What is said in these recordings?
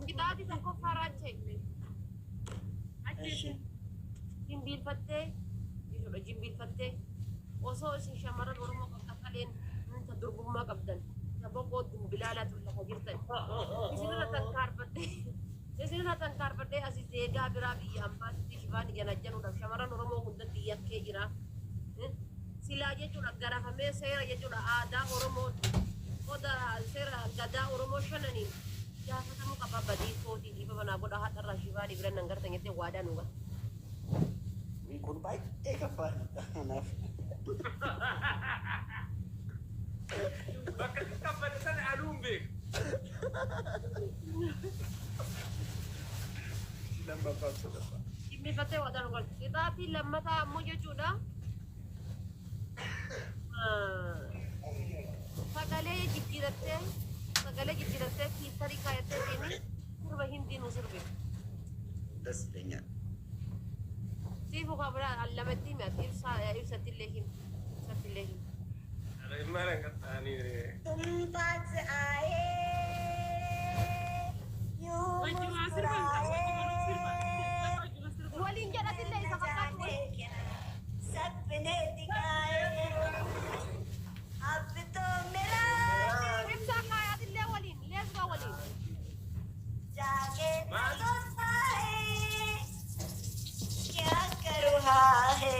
Kitabi tokko farache. Jimbil fatte. Jechuudha jimbil fatte. Osoo isin shamarran Oromoo qaqqaleen ta durgummaa qabdan. Ta boqoo bilaalatu lafa jirtan. Isinirra tankaarfadhe. Isinirra tankaarfadhe asii deegaa biraa biyya ambaatti shifaan janajjanuudhaaf shamarran Oromoo hundatti yakkee jira. Silaa jechuudha garafamee seera jechuudha aadaa Oromoo oda seera gadaa Oromoo shananiin jaafatamuu qaba badii kootii dhiiba manaa godha haadharraa shifaan biran nan gartan jettee waadaa nuuga. Kun baay'ee kabbaadha kanaaf. Bakka kabbade sana aduun beeku. Lammaffaa sadaffaa. Dhimmifatee waadaa nuuga. Kitaabni lammataa ammoo jechuudha. Sagalee jijjiirattee kiisarii kaayattee deemee sirba hindii nu sirbe. ደስ ይለኛል። Sifu kabra allamatti mati ibsatillee him. Mana katani. Tumpat ae. Walin jalatillee isa fakkaatu. Sapne digaye. Ab to mera Ibsa kaayatillee walin. Let's go walin. जाके सोचता है क्या करना है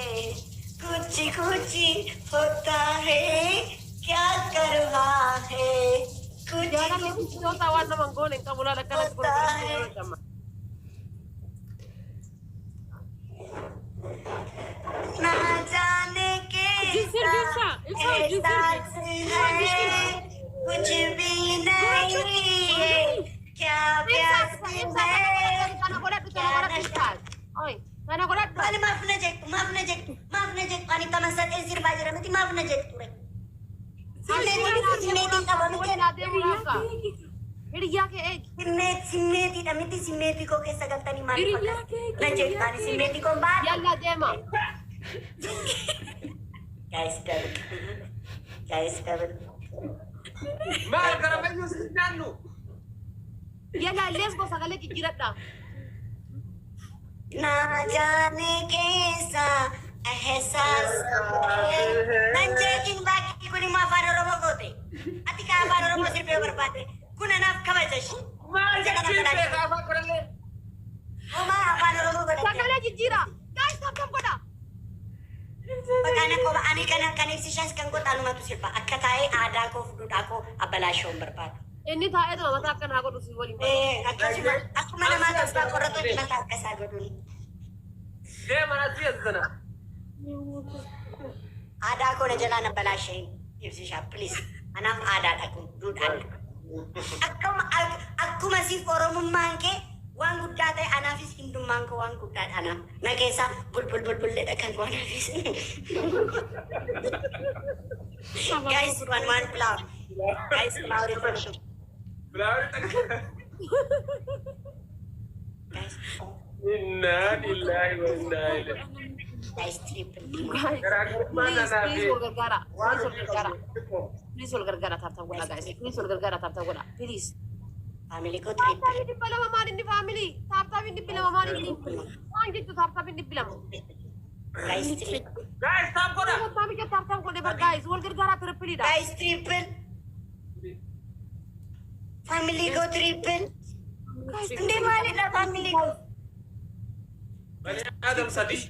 कुछ कुछ होता है क्या करना है कुछ Jangan lebih jauh tawan nama goleng kamu lah dekat sekolah sama. ना जाने के एहसास है कुछ भी नहीं है क्या प्यास है Oi, mana kolat? Ani maaf na jek ani tamasat ezir bajara mati maaf na jek tu simmeti da miti simmeti ko kesa galtani mari na jek tani simmeti ko ba Yalla dema. guys Mal karameyo sinanu. Yalla let's go sagale jijjiradha. ना जाने कैसा एहसास है नंजेकिन बाकी कुनी माफानो रोबो गोते अति का बानो रोबो सिर पे बरपाते कुना नाफ खवायच Mal jibbe kafa korale. ओ मा बानो रोबो गोते Sagale jijjira. Guys, come koda. Pakana ko ani kana kaniksi shans kan ko talu matu silpa akkatae ada ko fududa ko abalashon berpat Ini tak itu mata akan aku tuh siwalin. aku mana mata sa koroto di mata kasa godun Dia mana sih sana? ada ko na jala na balashin if sha please anam ada aku dudan aku masih forum mangke wang gudda tay anafis indum mangko wang gudda anam na kesa bul le kan ko anafis guys one plow guys plow revolution Flower tak. guys Inna lillahi wa inna ilaihi. guys triple Mana nabi? Please gara-gara. Please gara-gara tarta gula guys. Please gara-gara tarta gula. Please. family ko triple Tarta ini pala mama ini family. Tarta ini pila mama ini. Ang gitu tarta ini pila. guys triple Guys, stop ko na. Kami ke tarta ko debar guys. Wal gara-gara terpilih dah. guys triple family ko triple hindi mali na family ko Bani Adam sadis.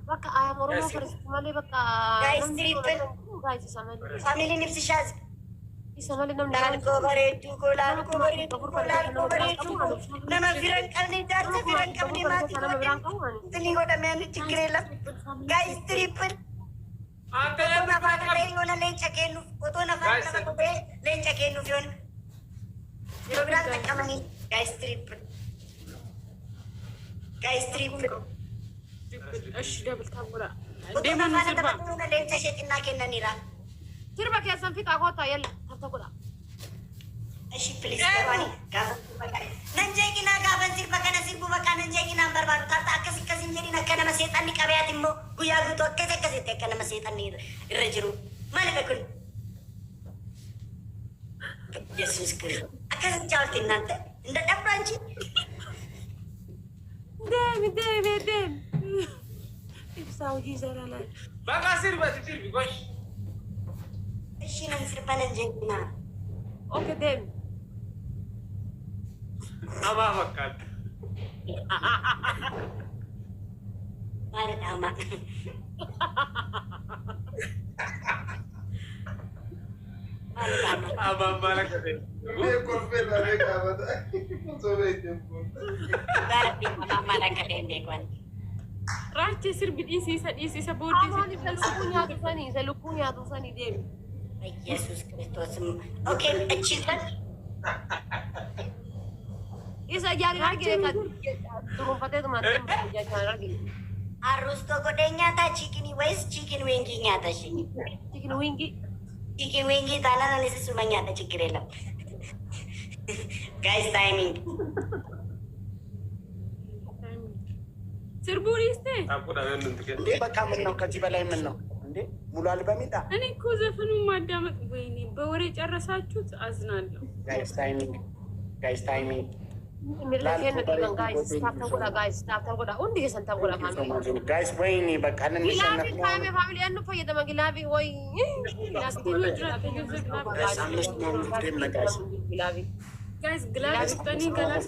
Baka ayam orang mau pergi kemana baka. Guys, triple. Guys, sama ni. family nipsi shaz Sama ni nam laal ko bare tu ko laal ko bare tu nama viran kalni jarta viran kamni mati ko tini ko dame ani chikrela guys triple Ante ko na na fana le ngona le chakenu ko to na Guys, fana ko be le chakenu fion program takamani guys triple ايش جاب الكاميرا ko to na fana ko na le chakena kenanira تربك يا سنفيك اغوطا يلا تقول Ashi please karwani nanjay kina gaban sir bakana sir bubaka nanjay kina barbadu tata akasi kasin jadi nakana masetan ni kabeatin mo guya guto akasi kasi tekana masetan ni irrejiru mali bekun Jesus Kristus akkasi caalti እናንተ እንደ ጠባ እንጂ ደም ኢብሳው ይዘራል በቃ ሲርበት ጎሽ እሺ ነን ስርበን እንጀና ኦኬ ደም አማ በቃ ማለት አማ አማ ማለት ራቼ ስር ቢዲሲ ቦዲ ሰልኩኝ ያቱሰኒ ደም ኢየሱስ ክርስቶስም ኦኬ እቺተን ኢሳ ያሪ አርጌ ዱሩፈቴ ማተም ያቻራርጌ አሩስቶ ጎደኛታ ቺክኒ ወይስ ቺክን ዊንጊ ኛታሽ ቺክን ዊንጊ ቺክን ዊንጊ ታላና ለስሱ መኛታ ችግር የለም ጋይስ ታይሚንግ ስርቡሪስቴ አቁዳ ወንድ ትከ እንዴ በቃ ምን ነው ከዚህ በላይ ምን ነው እንዴ? ሙሉ አልበም ይጣ። እኔ እኮ ዘፈኑን ማዳመጥ ወይኔ በወሬ ጨረሳችሁት። አዝናለሁ። ጋይስ ታይሚንግ ጋይስ ወይኔ በቃ ልንሸነፍ ነው። ጋይስ ግላቪ ጠኒ ገላስ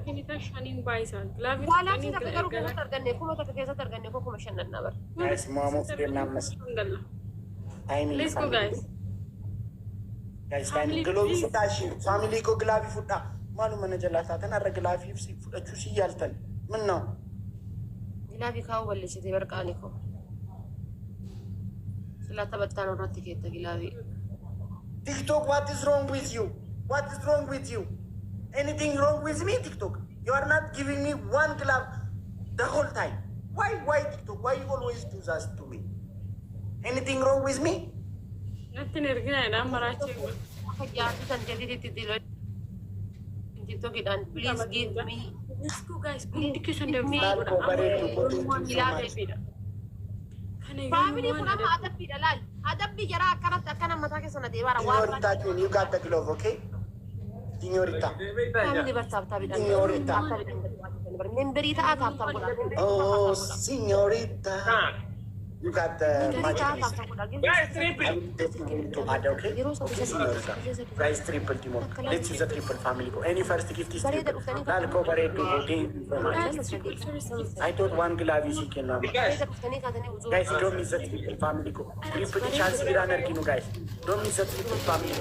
ከኒታ ሻኒን ባይሳ ግላቪ ጠኒ ጋይስ ማሙፍ ደናመስ ታይሚንግ ሌትስ ጎ ጋይስ ጋይስ ታይሚንግ ግሎብ ፉዳሽ ፋሚሊ ኮ ግላቪ ፉዳ ማኑ መነጀላታ ተናረ ግላቪ ፉዳቹ ሲያልተን ምን ነው ግላቪ ካው ወለሽ ተበርቃኒኮ ስለተበታ ነው ራት ከተ ግላቪ ቲክቶክ what is wrong with you? What is wrong with you? Anything wrong with me, TikTok? You are not giving me one glove the whole time. Why TikTok? Why you always do that to me? Anything wrong with me? Nothing ergina na marachi. TikTok it and please give me. Let's go guys. Communication the me. Family kuna ma adabbi dalal. Adabbi jara akana mata ke sana debara wa. You got the glove, okay? Signorita. Family bertabta bidan. Signorita. Memberita atapta goda. Oh, signorita. You got the magic. ጋይስ ትሪፕል To add, okay? Signorita. Guys, triple team. Let's use a triple family. Any first gift is triple. I'll cooperate to gain so much. I thought one glove is equal now. Guys, don't miss the triple family. Triple chance we run again, guys. Don't miss the triple family.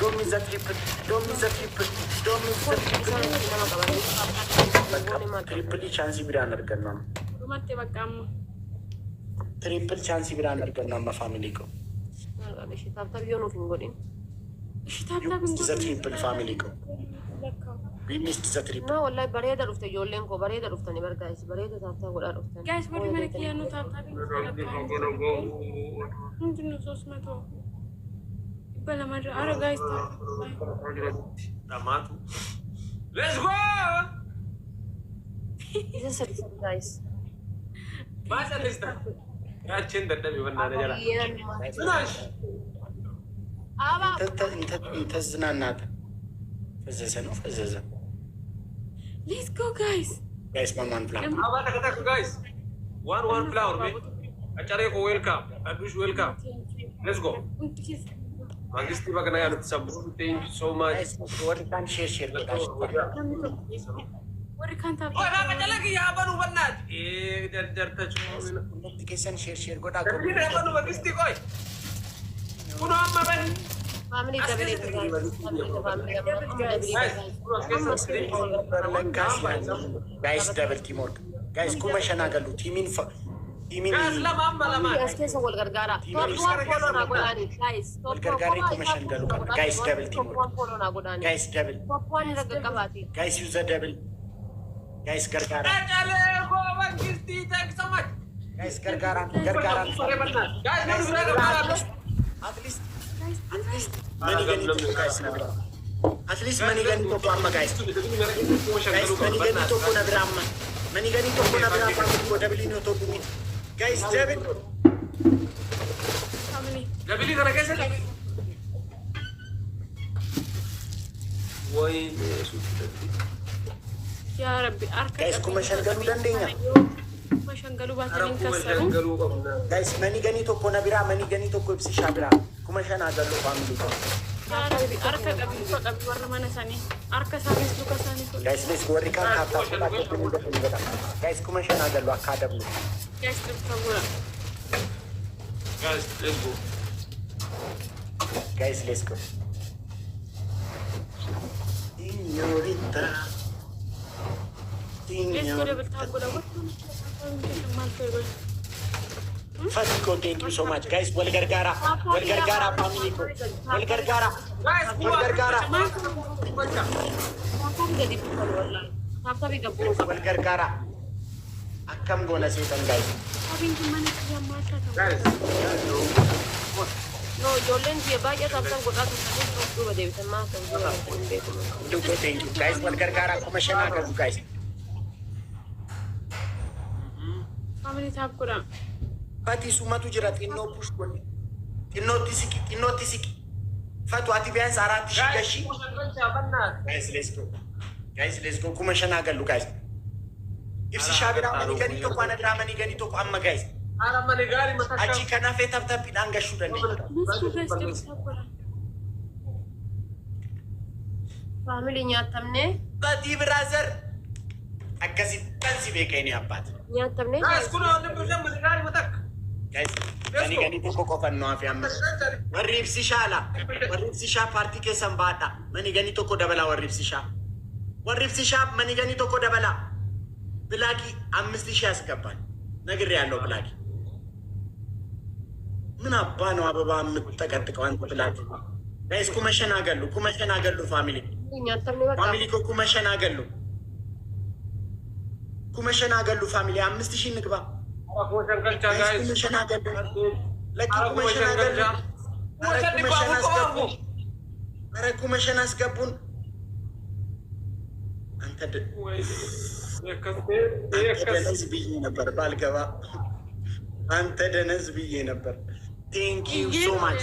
Don't miss the triple. Don't miss the triple. Don't miss the triple. Triple chance we run again now. Rumate bakam. Triple chance we run again now, my family. ሽታብላ You missed the triple family. We missed the triple. No, wallahi bareda rufte jollen ko bareda ruftani bar guys bareda tata goda ruftani ጋይስ ወዲ መልኪያ ነው ታብታቢ ምንድነው 300 በለማድ አረ ጋይስ ታማቱ ሌትስ ጎ isa service guys ማሰለስታ ያችን ደደብ ይወና ነገር ስናሽ aba ተዝናናት ፈዘዘ ነው ፈዘዘ ሌትስ ጎ ጋይስ ጋይስ ማን ፕላን አባ ተከታኩ ጋይስ ዋን ፍላወር ሜ አጫሬኮ ዌልካም አዱሽ ዌልካም ሌትስ ጎ መንግስት በገና ያሉ ተሰብሩ ቴንክ ሶ ማች ጋይስ ወርካን ሼር ወዲ ካንታ ኦይ ባቀለክ ያበኑ በናት ደርደርተች ኖቲፊኬሽን ሼር ጎዳ ከዚህ ያበኑ መንግስት ቆይ ኩኖ አመበን family double ጋይስ ደብል ቲም ወርክ ጋይስ ኩመሸና ገሉ ቲሚን ጋይስ ለማማላማ eske so wal gargara top one follow na godani guys top gargara ኩመሸን ገሉ ጋይስ ደብል ቲም top one follow na godani ጋይስ ደብል top one ragqabati ጋይስ ዩዘ ደብል ጋይስ ገርጋራ አጫሌኮ መንግስት ተክሰማች ጋይስ ገርጋራ ጋይስ ነው አትሊስት many ganito guys na at least many ganito po amma guys many ganito po na drama many ganito po na drama ko double no to bumi guys double ገቢሊ ከረከሰ وين يا ربي أركب Guys, kumashangalu dandeenya. kumashangalu baatanii أنا أقول kassaru شنقلوا قبنا Guys, mani ganii tokko na biraa, mani ganii tokko ibsishaa biraa. 5,000 agallu family ko. يا ربي أركب قبل فقط ورا ما نساني أركب سامس لوكا ساني كل Guys, let's go. Warri kaan kaaftaa fuudhaa qabdanii dafanii godha. Guys, 5,000 agallu akka adabnu. جايز تبغى guys let's go Guys, let's go. Signorita. ليش كده Signorita. بتقول أول ما تقول Fatiko, thank you so much. Guys, wal gargaara. Wal gargaara family ko. Wal gargaara. guys Wal gargaara. Taaptaabii gadi buusan wallahi. Taaptaabii gabbuu qaba. Wal gargaara. Akkam goona seetan guys. أبين كمان يا ما تقول guys No, ijoolleen biyya baay'ee taaptaan godhaa turtanii duuba deebisan maa ta'u duuba hin beeku. Duko, thank you. Guys, wal gargaara. 5,000 agallu guys. فاميلي تاب كلام Fati sumatu jira xinnoo push godhe. Xinnootti siqi, xinnootti siqi. Fatu ati biyaansi 4,000 gashi. Guys, let's go. Guys, let's go. 5,000 agallu guys. Ibsi shaabiraa manii ganii tokko ana biraa manii ganii tokko amma guys. أنا ماني قاري ما Achi kana fee taptappiidhaan gashuu dandeenya. نسكو بس تاب كلام Faamilii nyaatamnee Batii biraazer. Akkasittan si beeka inni abbaat. nyaatamnee guys كنا نبغى ماني قاري ما تك Guys, manii ganii tokko qofannoo hafe amma. Warri ibsi shaala. Warri ibsi shaa paartii keessan baadha. Manii ganii tokko dabala warri ibsi shaa. Warri ibsi shaa manii ganii tokko dabala. Bilaakii 5,000 asgabbaal. Nagirri ያለው ብላኪ ምን አባ ነው አበባ የምትጠቀጥቀው አንተ ብላኪ ጋይስ 5,000 አገሉ 5,000 አገሉ ፋሚሊ nyaatamnee bakka ፋሚሊ ኮ 5,000 አገሉ 5,000 አገሉ ፋሚሊ 5,000 ንግባ أنا شنقلت ጋይስ guys 5,000 አገሉ ለኪ أنا 5,000 አገሉ شنقلت 5,000 አስገቡን ኧረ 5,000 አስገቡን አንተ ደነዝ ብዬ ነበር ባልገባ አንተ ደነዝ ብዬ ነበር ቴንክ ዩ ሶ ማች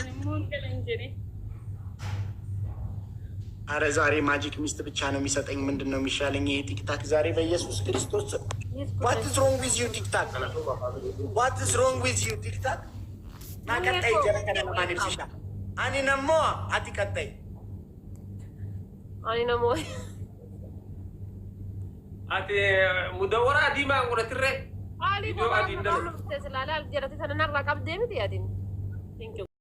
አረ ዛሬ ማጂክ ሚስት ብቻ ነው የሚሰጠኝ ምንድን ነው የሚሻለኝ ይሄ ቲክታክ ዛሬ በኢየሱስ ክርስቶስ ዋት ኢዝ ሮንግ ዊዝ ዩ ቲክታክ ዋት ኢዝ ሮንግ ዊዝ ዩ ቲክታክ ናቀጣይ ጀረከነ ማን ይብስሻ አኒ ነሞ አቲ ቀጣይ ani namoo أتي مدورة دي ما قلت الرئ Ali Video ko adin dalawa. ba? Sila la, jarati sana nakakabde mi ti adin. Thank you.